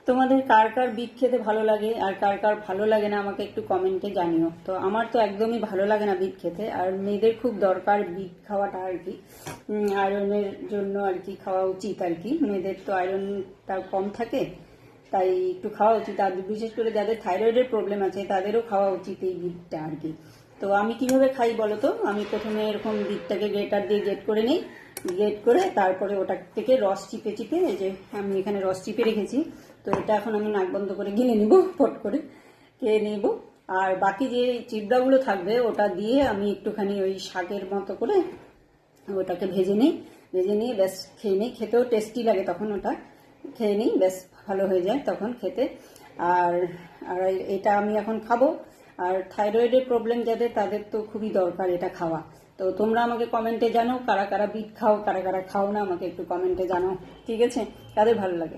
তোমাদের কার কার বিট খেতে ভালো লাগে আর কার কার ভালো লাগে না আমাকে একটু কমেন্টে জানিও। তো আমার তো একদমই ভালো লাগে না বিট খেতে, আর মেয়েদের খুব দরকার বিট খাওয়াটা আর কি, আয়রনের জন্য আর কি খাওয়া উচিত আর কি। মেয়েদের তো আয়রনটা কম থাকে, তাই একটু খাওয়া উচিত। আর বিশেষ করে যাদের থাইরয়েডের প্রবলেম আছে তাদেরও খাওয়া উচিত এই বিটটা আর কি। তো আমি কিভাবে খাই বলো তো, আমি প্রথমে এরকম বিটটাকে গ্রেটার দিয়ে গ্রেট করে নিই। গ্রেট করে তারপরে ওটা থেকে রস চিপে চিপে, এই যে আমি এখানে রস চিপে রেখেছি, তো এটা এখন আমি নাক বন্ধ করে গিলে নিব, ফট করে খেয়ে নিব। আর বাকি যে চিবড়াগুলো থাকবে ওটা দিয়ে আমি একটুখানি ওই শাকের মতো করে ওটাকে ভেজে নিই, ভেজে নিয়ে ব্যাস খেয়ে নিই। খেতেও টেস্টি লাগে তখন, ওটা খেয়ে নিই, ব্যাস ভালো হয়ে যায় তখন খেতে। আর আর এটা আমি এখন খাবো। আর থাইরয়েডের প্রবলেম যাদের, তাদের তো খুবই দরকার এটা খাওয়া। তো তোমরা আমাকে কমেন্টে জানো কারা কারা বিট খাও, কারা কারা খাও না, আমাকে একটু কমেন্টে জানো, ঠিক আছে? কাদের ভালো লাগে।